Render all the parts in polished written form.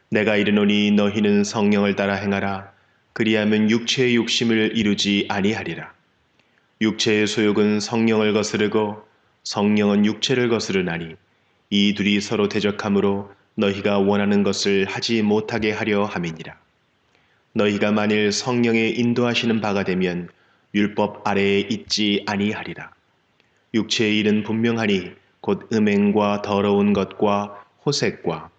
내가 이르노니 너희는 성령을 따라 행하라. 그리하면 육체의 욕심을 이루지 아니하리라. 육체의 소욕은 성령을 거스르고 성령은 육체를 거스르나니 이 둘이 서로 대적하므로 너희가 원하는 것을 하지 못하게 하려 함이니라. 너희가 만일 성령의 인도하시는 바가 되면 율법 아래에 있지 아니하리라. 육체의 일은 분명하니 곧 음행과 더러운 것과 호색과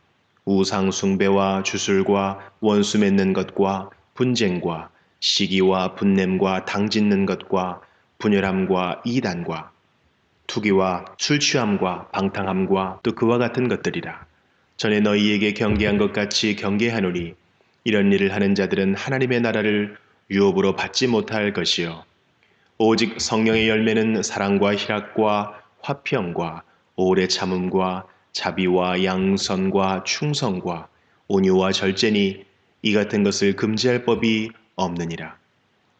우상 숭배와 주술과 원수 맺는 것과 분쟁과 시기와 분냄과 당짓는 것과 분열함과 이단과 투기와 술 취함과 방탕함과 또 그와 같은 것들이라. 전에 너희에게 경계한 것 같이 경계하노니 이런 일을 하는 자들은 하나님의 나라를 유업으로 받지 못할 것이요 오직 성령의 열매는 사랑과 희락과 화평과 오래 참음과 자비와 양선과 충성과 온유와 절제니 이 같은 것을 금지할 법이 없느니라.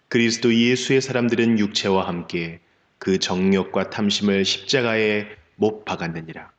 그리스도 예수의 사람들은 육체와 함께 그 정욕과 탐심을 십자가에 못 박았느니라.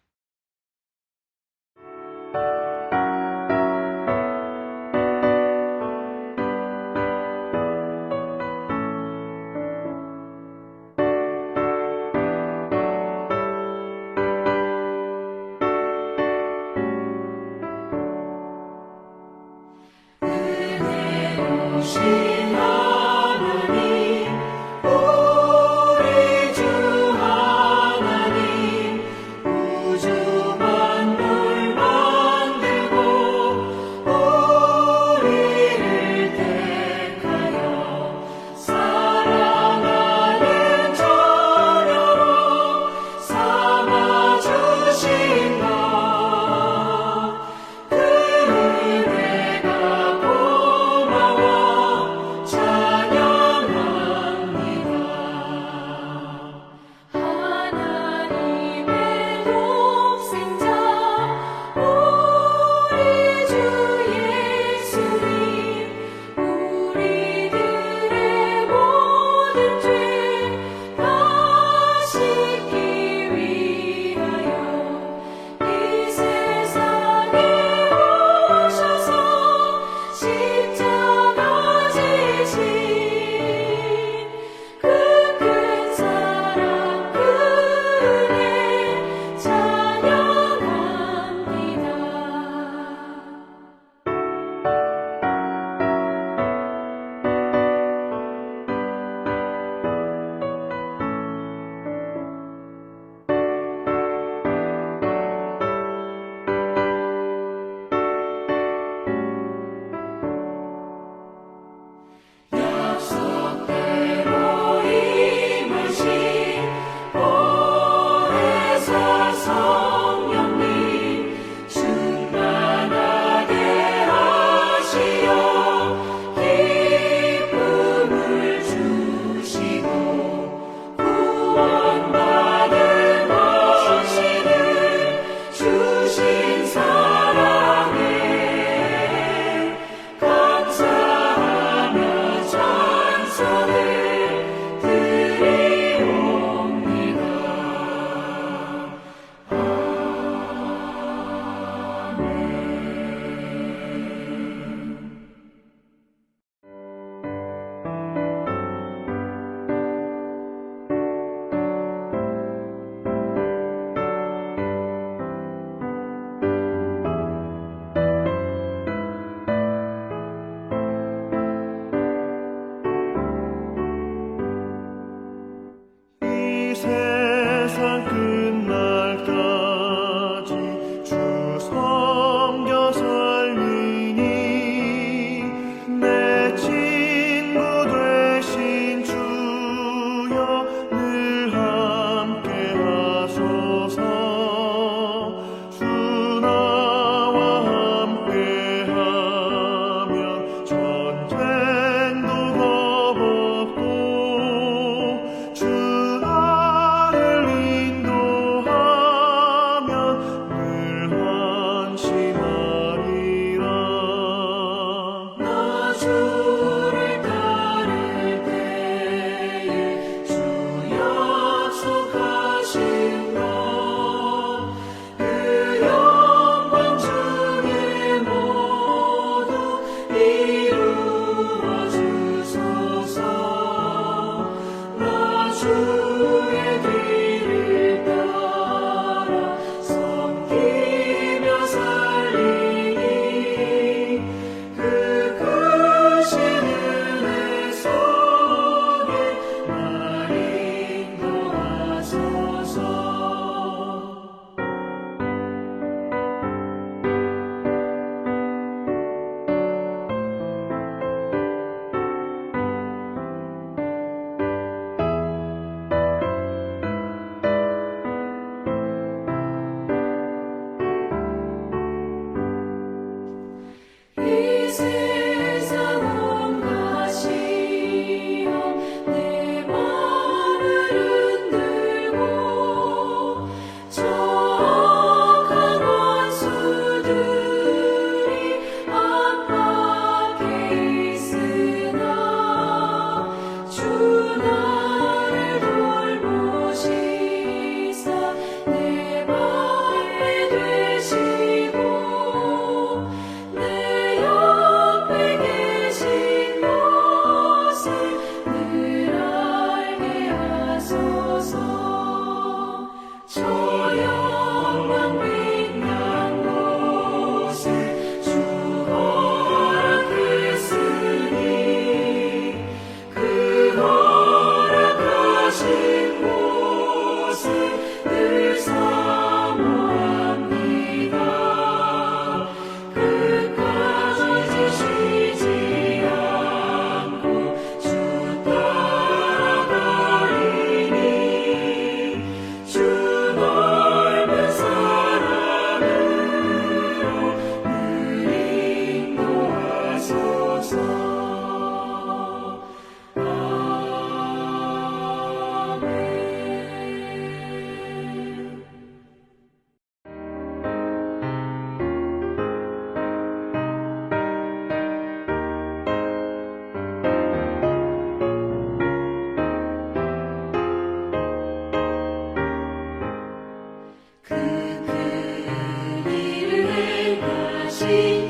은혜로우신 하나님 우리 주 하나님 우주 만물 만들고 우리를 택하여 사랑하는 자녀로 삼아주신 것 그 은혜가 고마워 참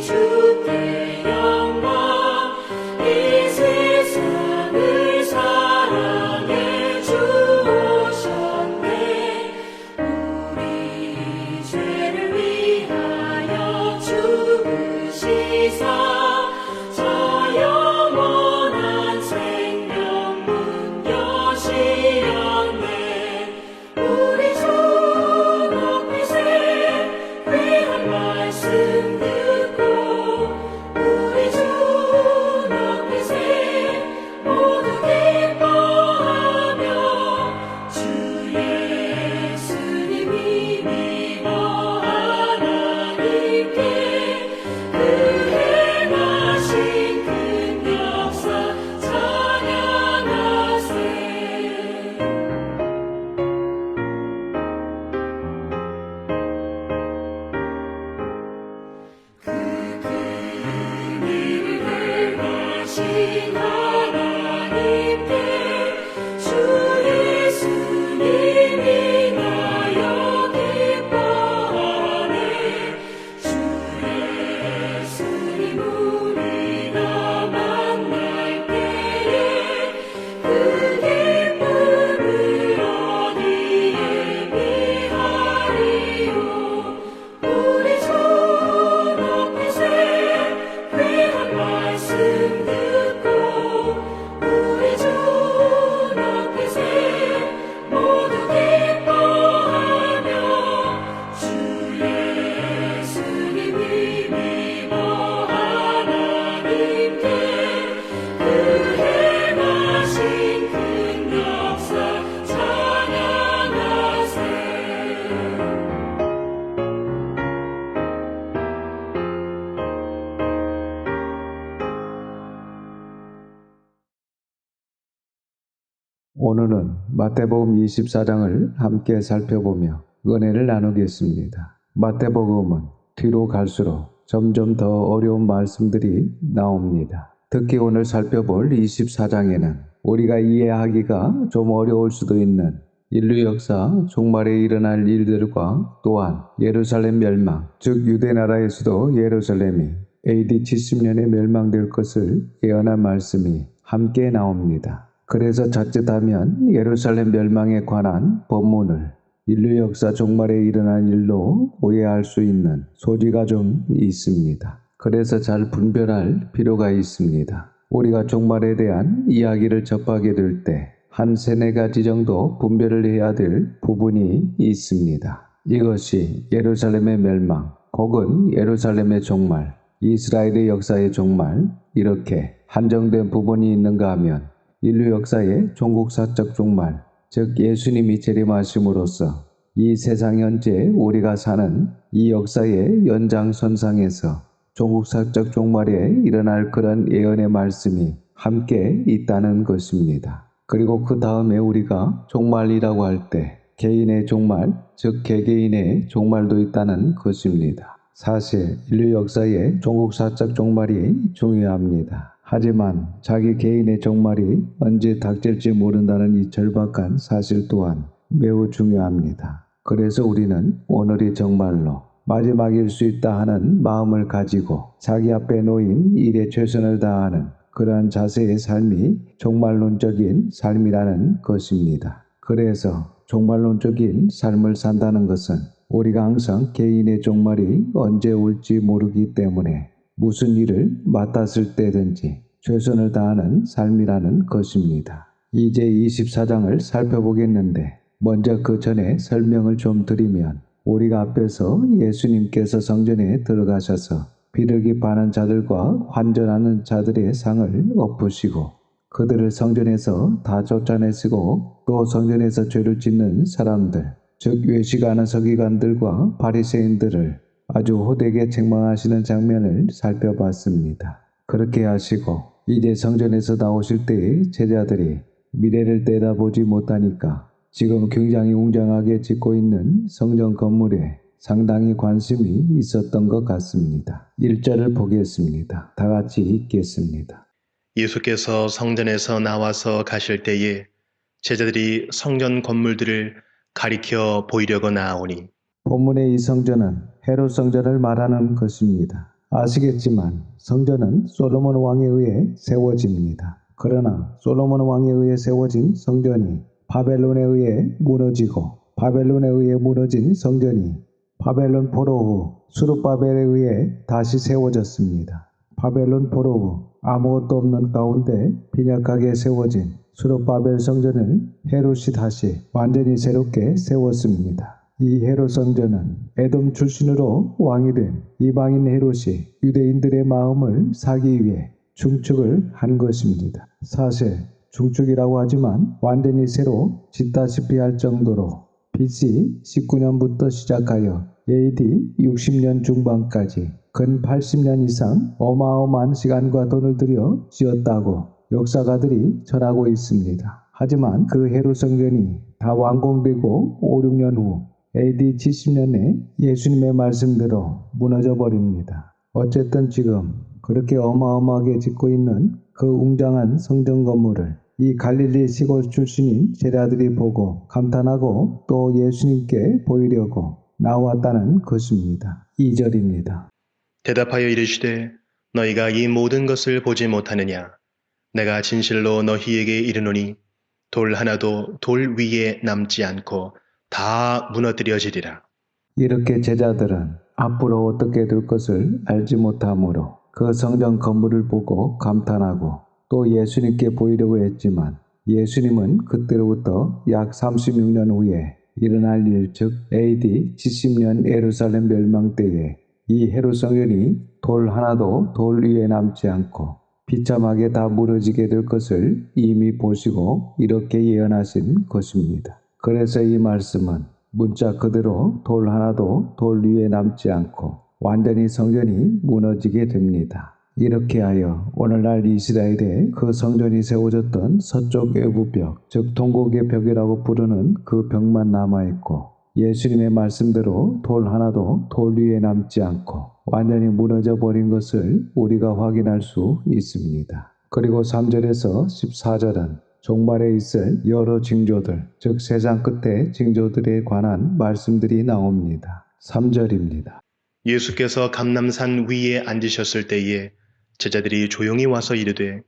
주께 영광. 이 세상을 사랑해 주오셨네. 우리 죄를 위하여 죽으시사 저 영원한 생명 문 여시었네. 우리 주 높이세 귀한 말씀 듣고 우리 주 높이세 모두 기뻐하며 주 예수님이 믿어 하나님께 그 행하신 큰 역사 찬양하세. 일을 행하신 하나님께 주 예수님이 나여 기뻐하네. 주 예수님 우리가 만날 때에 그 기쁨을 어디에 비하리요. 우리 주 높이세 귀한 말씀 듣고 우리 주 높이세 모두 기뻐하며 주 예수님이 믿어 하나님께 그 행하신 큰 역사 찬양하세. 오늘은 마태복음 24장을 함께 살펴보며 은혜를 나누겠습니다. 마태복음은 뒤로 갈수록 점점 더 어려운 말씀들이 나옵니다. 특히 오늘 살펴볼 24장에는 우리가 이해하기가 좀 어려울 수도 있는 인류 역사 종말에 일어날 일들과 또한 예루살렘 멸망, 즉 유대나라에서도 예루살렘이 AD 70년에 멸망될 것을 예언한 말씀이 함께 나옵니다. 그래서 자칫하면 예루살렘 멸망에 관한 본문을 인류 역사 종말에 일어난 일로 오해할 수 있는 소지가 좀 있습니다. 그래서 잘 분별할 필요가 있습니다. 우리가 종말에 대한 이야기를 접하게 될 때 한 세네 가지 정도 분별을 해야 될 부분이 있습니다. 이것이 예루살렘의 멸망, 혹은 예루살렘의 종말, 이스라엘의 역사의 종말, 이렇게 한정된 부분이 있는가 하면 인류 역사의 종국사적 종말, 즉 예수님이 재림하심으로써 이 세상 현재 우리가 사는 이 역사의 연장선상에서 종국사적 종말에 일어날 그런 예언의 말씀이 함께 있다는 것입니다. 그리고 그 다음에 우리가 종말이라고 할 때 개인의 종말, 즉 개개인의 종말도 있다는 것입니다. 사실 인류 역사의 종국사적 종말이 중요합니다. 하지만 자기 개인의 종말이 언제 닥칠지 모른다는 이 절박한 사실 또한 매우 중요합니다. 그래서 우리는 오늘이 정말로 마지막일 수 있다 하는 마음을 가지고 자기 앞에 놓인 일에 최선을 다하는 그러한 자세의 삶이 종말론적인 삶이라는 것입니다. 그래서 종말론적인 삶을 산다는 것은 우리가 항상 개인의 종말이 언제 올지 모르기 때문에 무슨 일을 맡았을 때든지 최선을 다하는 삶이라는 것입니다. 이제 24장을 살펴보겠는데 먼저 그 전에 설명을 좀 드리면 우리가 앞에서 예수님께서 성전에 들어가셔서 비둘기 파는 자들과 환전하는 자들의 상을 엎으시고 그들을 성전에서 다 쫓아내시고 또 성전에서 죄를 짓는 사람들, 즉 외식하는 서기관들과 바리새인들을 아주 호되게 책망하시는 장면을 살펴봤습니다. 그렇게 하시고 이제 성전에서 나오실 때에 제자들이 미래를 내다보지 못하니까 지금 굉장히 웅장하게 짓고 있는 성전 건물에 상당히 관심이 있었던 것 같습니다. 1절을 보겠습니다. 다 같이 읽겠습니다. 예수께서 성전에서 나와서 가실 때에 제자들이 성전 건물들을 가리켜 보이려고 나오니 본문의 이 성전은 헤롯 성전을 말하는 것입니다. 아시겠지만 성전은 솔로몬 왕에 의해 세워집니다. 그러나 솔로몬 왕에 의해 세워진 성전이 바벨론에 의해 무너지고 바벨론에 의해 무너진 성전이 바벨론 포로 후 수르바벨에 의해 다시 세워졌습니다. 바벨론 포로 후 아무것도 없는 가운데 빈약하게 세워진 수르바벨 성전을 헤롯이 다시 완전히 새롭게 세웠습니다. 이 헤롯 성전은 에돔 출신으로 왕이 된 이방인 헤롯이 유대인들의 마음을 사기 위해 중축을 한 것입니다. 사실 중축이라고 하지만 완전히 새로 짓다시피 할 정도로 BC 19년부터 시작하여 AD 60년 중반까지 근 80년 이상 어마어마한 시간과 돈을 들여 지었다고 역사가들이 전하고 있습니다. 하지만 그 헤롯 성전이 다 완공되고 5, 6년 후 AD 70년에 예수님의 말씀대로 무너져 버립니다. 어쨌든 지금 그렇게 어마어마하게 짓고 있는 그 웅장한 성전 건물을 이 갈릴리 시골 출신인 제자들이 보고 감탄하고 또 예수님께 보이려고 나왔다는 것입니다. 2절입니다. 대답하여 이르시되 너희가 이 모든 것을 보지 못하느냐? 내가 진실로 너희에게 이르노니 돌 하나도 돌 위에 남지 않고 다 무너뜨려지리라. 이렇게 제자들은 앞으로 어떻게 될 것을 알지 못하므로 그 성전 건물을 보고 감탄하고 또 예수님께 보이려고 했지만 예수님은 그때로부터 약 36년 후에 일어날 일 즉 AD 70년 예루살렘 멸망 때에 이 헤롯 성전이 돌 하나도 돌 위에 남지 않고 비참하게 다 무너지게 될 것을 이미 보시고 이렇게 예언하신 것입니다. 그래서 이 말씀은 문자 그대로 돌 하나도 돌 위에 남지 않고 완전히 성전이 무너지게 됩니다. 이렇게 하여 오늘날 이스라엘에 그 성전이 세워졌던 서쪽 외부벽, 즉 동국의 벽이라고 부르는 그 벽만 남아있고 예수님의 말씀대로 돌 하나도 돌 위에 남지 않고 완전히 무너져 버린 것을 우리가 확인할 수 있습니다. 그리고 3절에서 14절은 종말에 있을 여러 징조들, 즉 세상 끝의 징조들에 관한 말씀들이 나옵니다. 3절입니다. 예수께서 감람산 위에 앉으셨을 때에 제자들이 조용히 와서 이르되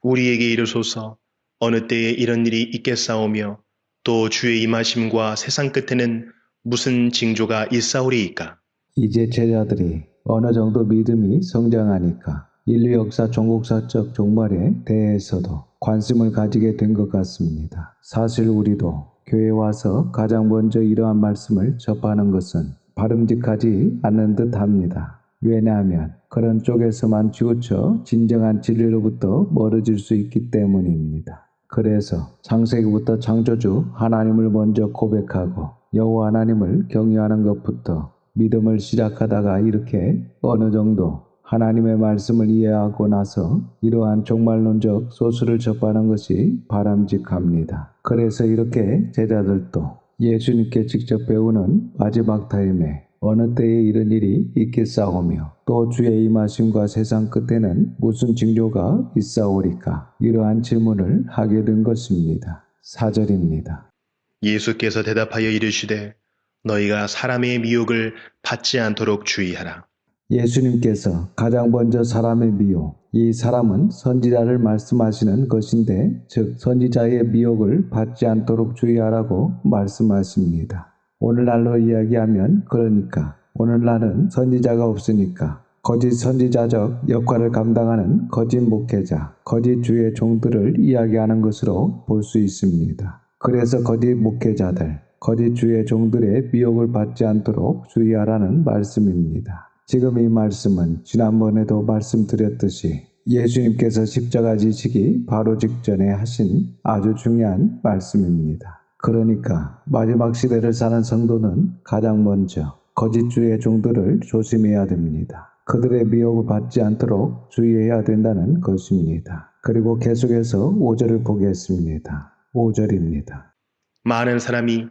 우리에게 이르소서 어느 때에 이런 일이 있겠사오며 또 주의 임하심과 세상 끝에는 무슨 징조가 있사오리이까? 이제 제자들이 어느 정도 믿음이 성장하니까 인류 역사 종국사적 종말에 대해서도 관심을 가지게 된 것 같습니다. 사실 우리도 교회에 와서 가장 먼저 이러한 말씀을 접하는 것은 바람직하지 않는 듯 합니다. 왜냐하면 그런 쪽에서만 치우쳐 진정한 진리로부터 멀어질 수 있기 때문입니다. 그래서 창세기부터 창조주 하나님을 먼저 고백하고 여호와 하나님을 경외하는 것부터 믿음을 시작하다가 이렇게 어느 정도 하나님의 말씀을 이해하고 나서 이러한 종말론적 소수를 접하는 것이 바람직합니다. 그래서 이렇게 제자들도 예수님께 직접 배우는 마지막 타임에 어느 때에 이런 일이 있겠사오며 또 주의 임하심과 세상 끝에는 무슨 징조가 있사오리까? 이러한 질문을 하게 된 것입니다. 4절입니다. 예수께서 대답하여 이르시되 너희가 사람의 미혹을 받지 않도록 주의하라. 예수님께서 가장 먼저 사람의 미혹, 이 사람은 선지자를 말씀하시는 것인데 즉 선지자의 미혹을 받지 않도록 주의하라고 말씀하십니다. 오늘날로 이야기하면 그러니까 오늘날은 선지자가 없으니까 거짓 선지자적 역할을 감당하는 거짓 목회자, 거짓 주의 종들을 이야기하는 것으로 볼 수 있습니다. 그래서 거짓 목회자들, 거짓 주의 종들의 미혹을 받지 않도록 주의하라는 말씀입니다. 지금 이 말씀은 지난번에도 말씀드렸듯이 예수님께서 십자가 지시기 바로 직전에 하신 아주 중요한 말씀입니다. 그러니까 마지막 시대를 사는 성도는 가장 먼저 거짓 주의 종들을 조심해야 됩니다. 그들의 미혹을 받지 않도록 주의해야 된다는 것입니다. 그리고 계속해서 5절을 보겠습니다. 5절입니다. 많은 사람이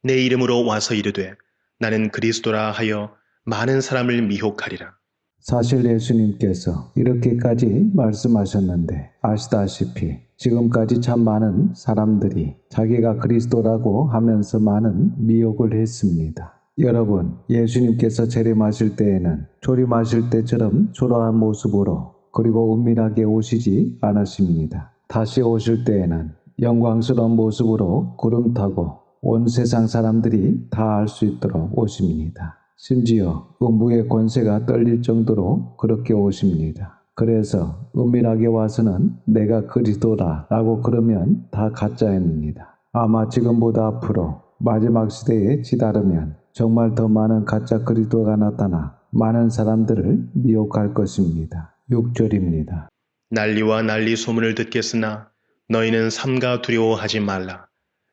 내 이름으로 와서 이르되 나는 그리스도라 하여 많은 사람을 미혹하리라. 사실 예수님께서 이렇게까지 말씀하셨는데 아시다시피 지금까지 참 많은 사람들이 자기가 그리스도라고 하면서 많은 미혹을 했습니다. 여러분, 예수님께서 재림하실 때에는 조림하실 때처럼 초라한 모습으로 그리고 은밀하게 오시지 않으십니다. 다시 오실 때에는 영광스러운 모습으로 구름 타고 온 세상 사람들이 다 알 수 있도록 오십니다. 심지어 음부의 권세가 떨릴 정도로 그렇게 오십니다. 그래서 은밀하게 와서는 내가 그리스도다 라고 그러면 다 가짜입니다. 아마 지금보다 앞으로 마지막 시대에 치달으면 정말 더 많은 가짜 그리스도가 나타나 많은 사람들을 미혹할 것입니다. 6절입니다. 난리와 난리 소문을 듣겠으나 너희는 삼가 두려워하지 말라.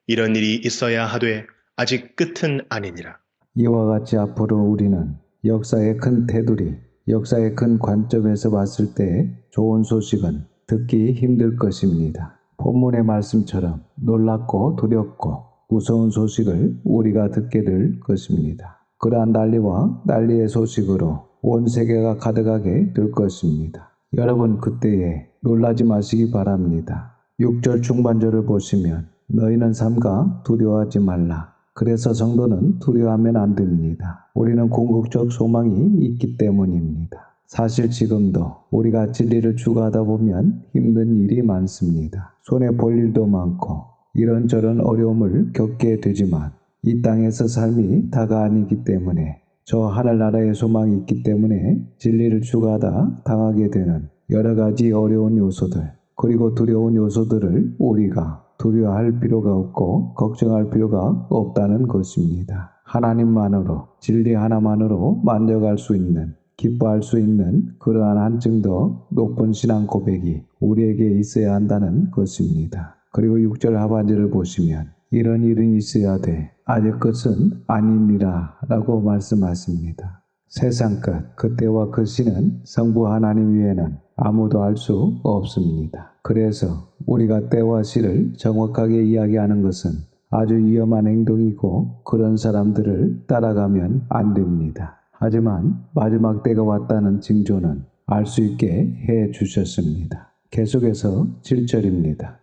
이런 일이 있어야 하되 아직 끝은 아니니라. 이와 같이 앞으로 우리는 역사의 큰 테두리, 역사의 큰 관점에서 봤을 때 좋은 소식은 듣기 힘들 것입니다. 본문의 말씀처럼 놀랍고 두렵고 무서운 소식을 우리가 듣게 될 것입니다. 그러한 난리와 난리의 소식으로 온 세계가 가득하게 될 것입니다. 여러분 그때에 놀라지 마시기 바랍니다. 6절 중반절을 보시면 너희는 삼가 두려워하지 말라. 그래서 성도는 두려워하면 안 됩니다. 우리는 궁극적 소망이 있기 때문입니다. 사실 지금도 우리가 진리를 추구하다 보면 힘든 일이 많습니다. 손에 볼 일도 많고 이런저런 어려움을 겪게 되지만 이 땅에서 삶이 다가 아니기 때문에 저 하늘나라의 소망이 있기 때문에 진리를 추구하다 당하게 되는 여러 가지 어려운 요소들 그리고 두려운 요소들을 우리가 두려워할 필요가 없고 걱정할 필요가 없다는 것입니다. 하나님만으로 진리 하나만으로 만족할 수 있는 기뻐할 수 있는 그러한 한층 더 높은 신앙 고백이 우리에게 있어야 한다는 것입니다. 그리고 6절 하반절을 보시면 이런 일은 있어야 돼 아직 끝은 아니니라 라고 말씀하십니다. 세상 끝 그때와 그 시는 성부 하나님 외에는 아무도 알 수 없습니다. 그래서 우리가 때와 시를 정확하게 이야기하는 것은 아주 위험한 행동이고 그런 사람들을 따라가면 안 됩니다. 하지만 마지막 때가 왔다는 징조는 알 수 있게 해 주셨습니다. 계속해서 7절입니다.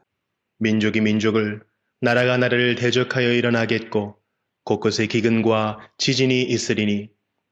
민족이 민족을 나라가 나라를 대적하여 일어나겠고 곳곳에 기근과 지진이 있으리니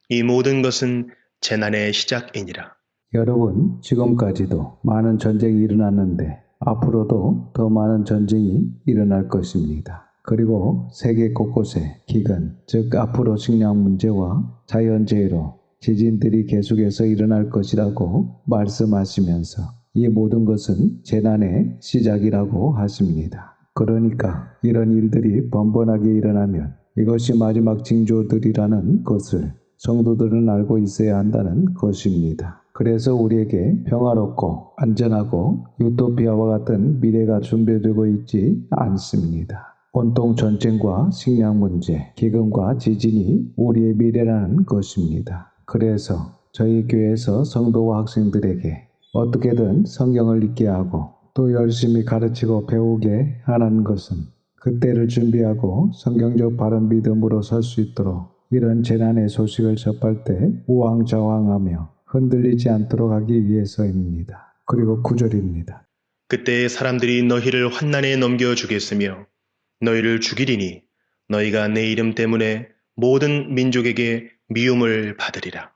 이 모든 것은 재난의 시작이니라. 여러분, 지금까지도 많은 전쟁이 일어났는데 앞으로도 더 많은 전쟁이 일어날 것입니다. 그리고 세계 곳곳에 기근, 즉 앞으로 식량 문제와 자연재해로 지진들이 계속해서 일어날 것이라고 말씀하시면서 이 모든 것은 재난의 시작이라고 하십니다. 그러니까 이런 일들이 번번하게 일어나면 이것이 마지막 징조들이라는 것을 성도들은 알고 있어야 한다는 것입니다. 그래서 우리에게 평화롭고 안전하고 유토피아와 같은 미래가 준비되고 있지 않습니다. 온통 전쟁과 식량 문제, 기근과 지진이 우리의 미래라는 것입니다. 그래서 저희 교회에서 성도와 학생들에게 어떻게든 성경을 읽게 하고 또 열심히 가르치고 배우게 하는 것은 그때를 준비하고 성경적 바른 믿음으로 설 수 있도록 이런 재난의 소식을 접할 때 우왕좌왕하며 흔들리지 않도록 하기 위해서입니다. 그리고 9절입니다. 그때 사람들이 너희를 환난에 넘겨주겠으며 너희를 죽이리니 너희가 내 이름 때문에 모든 민족에게 미움을 받으리라.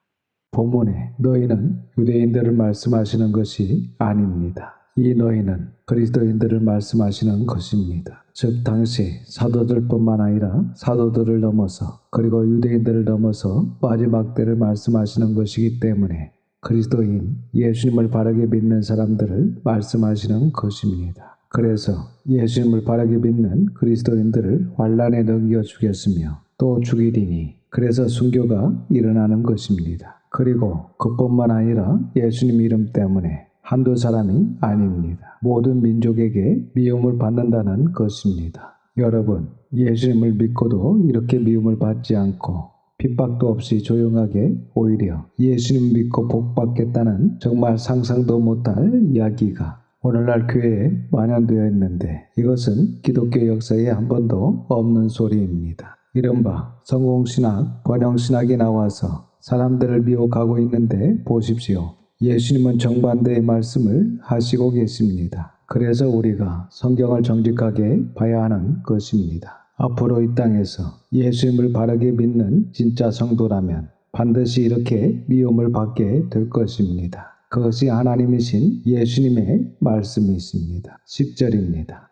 본문에 너희는 유대인들을 말씀하시는 것이 아닙니다. 이 너희는 그리스도인들을 말씀하시는 것입니다. 즉 당시 사도들뿐만 아니라 사도들을 넘어서 그리고 유대인들을 넘어서 마지막 때를 말씀하시는 것이기 때문에 그리스도인 예수님을 바르게 믿는 사람들을 말씀하시는 것입니다. 그래서 예수님을 바르게 믿는 그리스도인들을 환난에 넘겨 주겠으며 또 죽이리니 그래서 순교가 일어나는 것입니다. 그리고 그뿐만 아니라 예수님 이름 때문에 한두 사람이 아닙니다. 모든 민족에게 미움을 받는다는 것입니다. 여러분, 예수님을 믿고도 이렇게 미움을 받지 않고 핍박도 없이 조용하게 오히려 예수님 믿고 복받겠다는 정말 상상도 못할 이야기가 오늘날 교회에 만연되어 있는데 이것은 기독교 역사에 한 번도 없는 소리입니다. 이른바 성공신학, 번영신학이 나와서 사람들을 미혹하고 있는데 보십시오. 예수님은 정반대의 말씀을 하시고 계십니다. 그래서 우리가 성경을 정직하게 봐야 하는 것입니다. 앞으로 이 땅에서 예수님을 바르게 믿는 진짜 성도라면 반드시 이렇게 미움을 받게 될 것입니다. 그것이 하나님이신 예수님의 말씀이 있습니다. 10절입니다.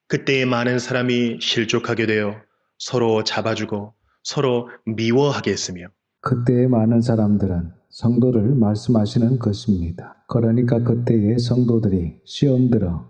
그때에 많은 사람이 실족하게 되어 서로 잡아주고 서로 미워하게 했으며 그때의 많은 사람들은 성도를 말씀하시는 것입니다. 그러니까 그때의 성도들이 시험 들어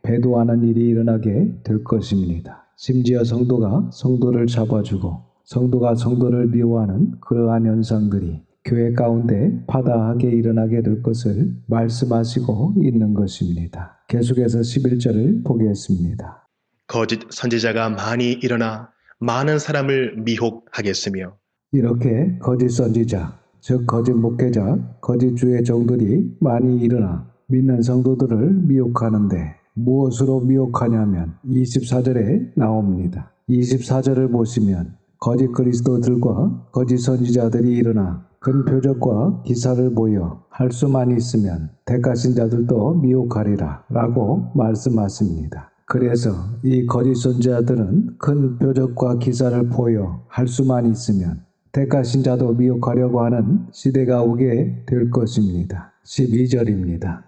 배도하는 일이 일어나게 될 것입니다. 심지어 성도가 성도를 잡아주고 성도가 성도를 미워하는 그러한 현상들이 교회 가운데 파다하게 일어나게 될 것을 말씀하시고 있는 것입니다. 계속해서 11절을 보겠습니다. 거짓 선지자가 많이 일어나 많은 사람을 미혹하겠으며 이렇게 거짓 선지자, 즉 거짓 목회자, 거짓 주의 종들이 많이 일어나 믿는 성도들을 미혹하는데 무엇으로 미혹하냐면 24절에 나옵니다. 24절을 보시면 거짓 그리스도들과 거짓 선지자들이 일어나 큰 표적과 기사를 보여 할 수만 있으면 택하신 자들도 미혹하리라 라고 말씀하십니다. 그래서 이 거짓 선지자들은 큰 표적과 기사를 보여 할 수만 있으면 택하신 자도 미혹하려고 하는 시대가 오게 될 것입니다. 12절입니다.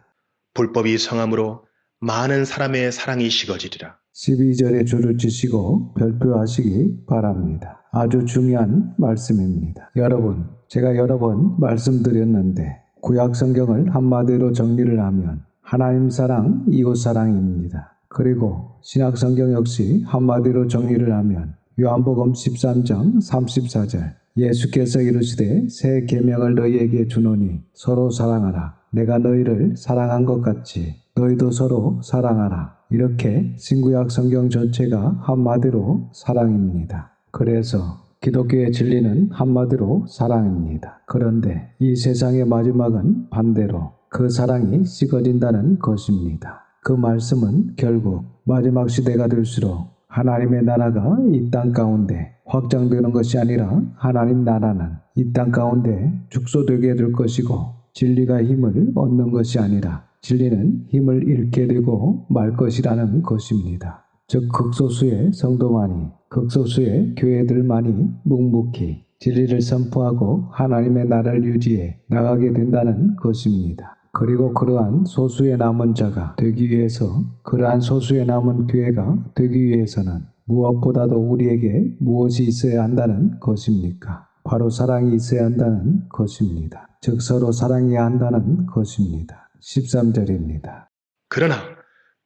불법이 성함으로 많은 사람의 사랑이 식어지리라. 12절에 줄을 치시고 별표하시기 바랍니다. 아주 중요한 말씀입니다. 여러분, 제가 여러 번 말씀드렸는데 구약 성경을 한마디로 정리를 하면 하나님 사랑, 이웃 사랑입니다. 그리고 신약 성경 역시 한마디로 정리를 하면 요한복음 13장 34절 예수께서 이르시되 새 계명을 너희에게 주노니 서로 사랑하라. 내가 너희를 사랑한 것 같이 너희도 서로 사랑하라. 이렇게 신구약 성경 전체가 한마디로 사랑입니다. 그래서 기독교의 진리는 한마디로 사랑입니다. 그런데 이 세상의 마지막은 반대로 그 사랑이 식어진다는 것입니다. 그 말씀은 결국 마지막 시대가 될수록 하나님의 나라가 이 땅 가운데 확장되는 것이 아니라 하나님 나라는 이 땅 가운데 축소되게 될 것이고 진리가 힘을 얻는 것이 아니라 진리는 힘을 잃게 되고 말 것이라는 것입니다. 즉 극소수의 성도만이 극소수의 교회들만이 묵묵히 진리를 선포하고 하나님의 나라를 유지해 나가게 된다는 것입니다. 그리고 그러한 소수의 남은 자가 되기 위해서 그러한 소수의 남은 교회가 되기 위해서는 무엇보다도 우리에게 무엇이 있어야 한다는 것입니까? 바로 사랑이 있어야 한다는 것입니다. 즉 서로 사랑해야 한다는 것입니다. 13절입니다. 그러나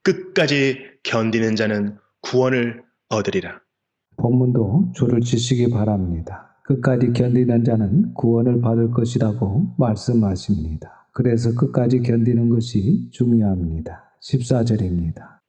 끝까지 견디는 자는 구원을 얻으리라. 본문도 줄을 치시기 바랍니다. 끝까지 견디는 자는 구원을 받을 것이라고 말씀하십니다. 그래서 끝까지 견디는 것이 중요합니다. 14절입니다.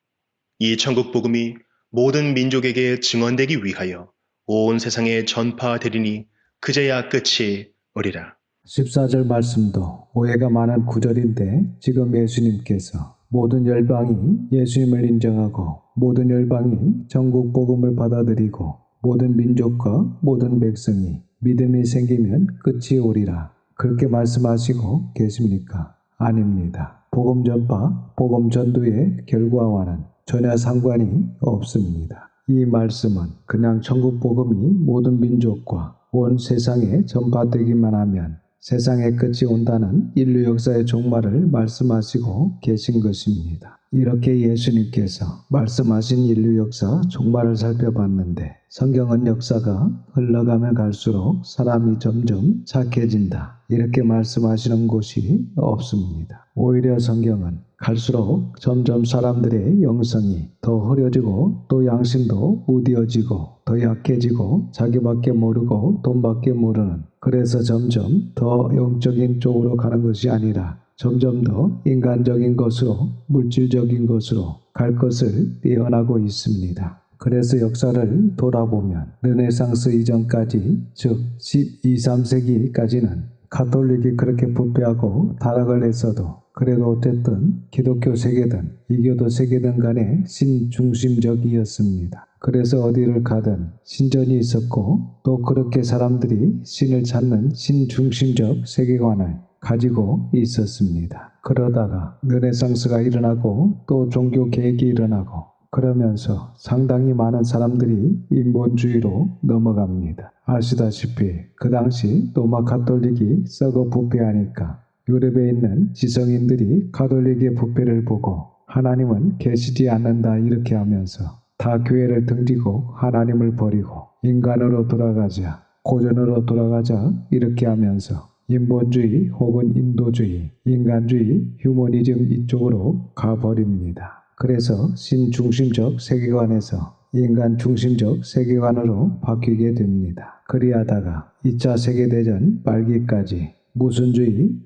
이 천국 복음이 모든 민족에게 증언되기 위하여 온 세상에 전파되리니 그제야 끝이 오리라. 14절 말씀도 오해가 많은 구절인데 지금 예수님께서 모든 열방이 예수님을 인정하고 모든 열방이 천국 복음을 받아들이고 모든 민족과 모든 백성이 믿음이 생기면 끝이 오리라. 그렇게 말씀하시고 계십니까? 아닙니다. 복음 전파, 복음 전도의 결과와는 전혀 상관이 없습니다. 이 말씀은 그냥 천국 복음이 모든 민족과 온 세상에 전파되기만 하면 세상의 끝이 온다는 인류 역사의 종말을 말씀하시고 계신 것입니다. 이렇게 예수님께서 말씀하신 인류 역사 종말을 살펴봤는데 성경은 역사가 흘러가면 갈수록 사람이 점점 착해진다. 이렇게 말씀하시는 곳이 없습니다. 오히려 성경은 갈수록 점점 사람들의 영성이 더 흐려지고 또 양심도 무뎌지고 더 약해지고 자기밖에 모르고 돈밖에 모르는 그래서 점점 더 영적인 쪽으로 가는 것이 아니라 점점 더 인간적인 것으로 물질적인 것으로 갈 것을 예언하고 있습니다. 그래서 역사를 돌아보면 르네상스 이전까지 즉 12, 3세기까지는 가톨릭이 그렇게 부패하고 타락을 했어도 그래도 어쨌든 기독교 세계든 이교도 세계든 간에 신중심적이었습니다. 그래서 어디를 가든 신전이 있었고 또 그렇게 사람들이 신을 찾는 신중심적 세계관을 가지고 있었습니다. 그러다가 르네상스가 일어나고 또 종교 개혁이 일어나고 그러면서 상당히 많은 사람들이 인본주의로 넘어갑니다. 아시다시피 그 당시 로마 가톨릭이 썩어 부패하니까 유럽에 있는 지성인들이 가톨릭의 부패를 보고 하나님은 계시지 않는다 이렇게 하면서 다 교회를 등지고 하나님을 버리고 인간으로 돌아가자, 고전으로 돌아가자 이렇게 하면서 인본주의 혹은 인도주의, 인간주의, 휴머니즘 이쪽으로 가버립니다. 그래서 신중심적 세계관에서 인간 중심적 세계관으로 바뀌게 됩니다. 그리하다가 2차 세계대전 말기까지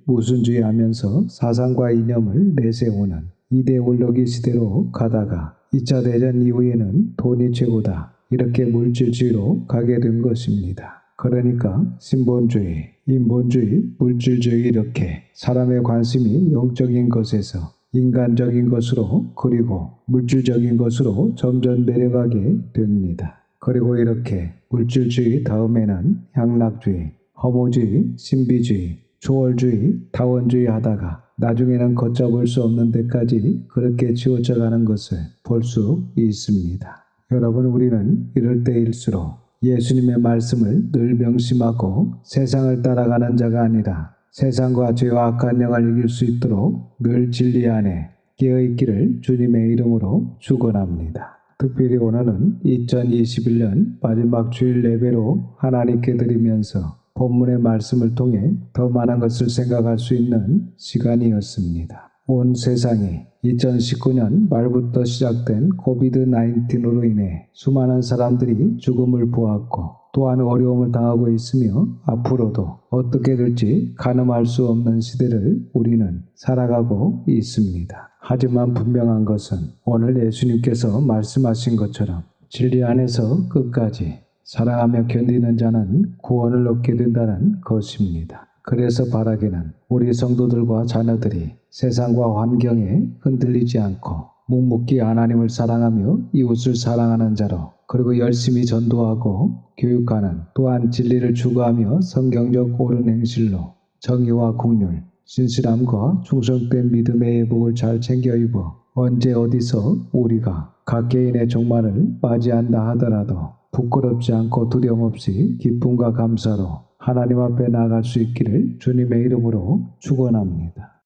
무슨주의 하면서 사상과 이념을 내세우는 이데올로기 시대로 가다가 2차 대전 이후에는 돈이 최고다 이렇게 물질주의로 가게 된 것입니다. 그러니까 신본주의, 인본주의, 물질주의 이렇게 사람의 관심이 영적인 것에서 인간적인 것으로 그리고 물질적인 것으로 점점 내려가게 됩니다. 그리고 이렇게 물질주의 다음에는 향락주의, 허무주의, 신비주의, 초월주의, 다원주의 하다가 나중에는 걷잡을 수 없는 데까지 그렇게 치우쳐 가는 것을 볼 수 있습니다. 여러분, 우리는 이럴 때일수록 예수님의 말씀을 늘 명심하고 세상을 따라가는 자가 아니라 세상과 죄와 악한 영을 이길 수 있도록 늘 진리 안에 깨어있기를 주님의 이름으로 축원합니다. 특별히 오늘은 2021년 마지막 주일 예배로 하나님께 드리면서 본문의 말씀을 통해 더 많은 것을 생각할 수 있는 시간이었습니다. 온 세상이 2019년 말부터 시작된 코비드-19으로 인해 수많은 사람들이 죽음을 보았고 또한 어려움을 당하고 있으며 앞으로도 어떻게 될지 가늠할 수 없는 시대를 우리는 살아가고 있습니다. 하지만 분명한 것은 오늘 예수님께서 말씀하신 것처럼 진리 안에서 끝까지 사랑하며 견디는 자는 구원을 얻게 된다는 것입니다. 그래서 바라기는 우리 성도들과 자녀들이 세상과 환경에 흔들리지 않고 묵묵히 하나님을 사랑하며 이웃을 사랑하는 자로 그리고 열심히 전도하고 교육하는 또한 진리를 추구하며 성경적 옳은 행실로 정의와 긍휼, 신실함과 충성된 믿음의 예복을 잘 챙겨 입어 언제 어디서 우리가 각 개인의 종말을 맞이한다 하더라도 부끄럽지 않고 두려움 없이 기쁨과 감사로 하나님 앞에 나아갈 수 있기를 주님의 이름으로 축원합니다.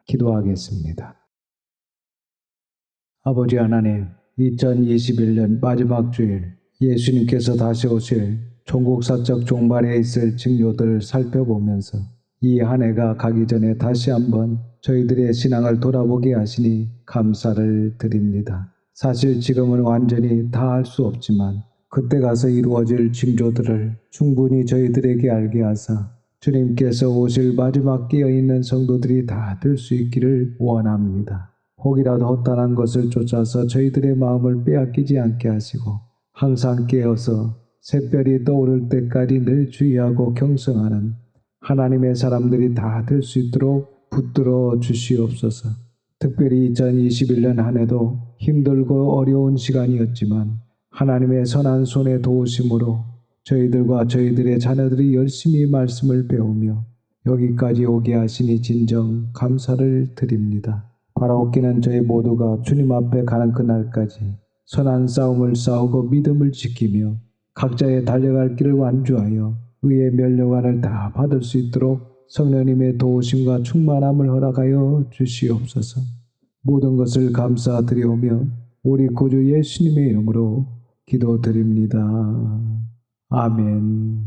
기도하겠습니다. 아버지 하나님, 2021년 마지막 주일 예수님께서 다시 오실 종국사적 종말에 있을 징조들을 살펴보면서 이 한 해가 가기 전에 다시 한번 저희들의 신앙을 돌아보게 하시니 감사를 드립니다. 사실 지금은 완전히 다 알 수 없지만 그때 가서 이루어질 징조들을 충분히 저희들에게 알게 하사 주님께서 오실 마지막 깨어있는 성도들이 다 될 수 있기를 원합니다. 혹이라도 허탄한 것을 쫓아서 저희들의 마음을 빼앗기지 않게 하시고 항상 깨어서 새별이 떠오를 때까지 늘 주의하고 경성하는 하나님의 사람들이 다 될 수 있도록 붙들어 주시옵소서. 특별히 2021년 한 해도 힘들고 어려운 시간이었지만 하나님의 선한 손의 도우심으로 저희들과 저희들의 자녀들이 열심히 말씀을 배우며 여기까지 오게 하시니 진정 감사를 드립니다. 바라옵기는 저희 모두가 주님 앞에 가는 그날까지 선한 싸움을 싸우고 믿음을 지키며 각자의 달려갈 길을 완주하여 의의 면류관을 다 받을 수 있도록 성령님의 도우심과 충만함을 허락하여 주시옵소서. 모든 것을 감사드리오며 우리 구주 예수님의 이름으로 기도드립니다. 아멘.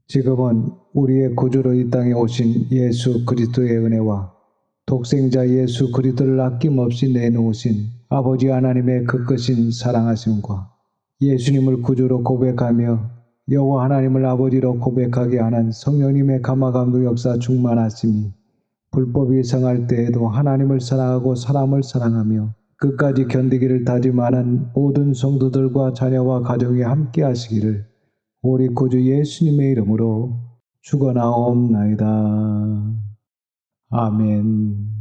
지금은 우리의 구주로 이 땅에 오신 예수 그리스도의 은혜와 독생자 예수 그리스도를 아낌없이 내놓으신 아버지 하나님의 그 크신 사랑하심과 예수님을 구주로 고백하며 여호와 하나님을 아버지로 고백하게 하는 성령님의 감화감동 역사 충만하심이 불법이 성할 때에도 하나님을 사랑하고 사람을 사랑하며 끝까지 견디기를 다짐하는 모든 성도들과 자녀와 가정이 함께 하시기를 우리 구주 예수님의 이름으로 축원하옵나이다. 아멘.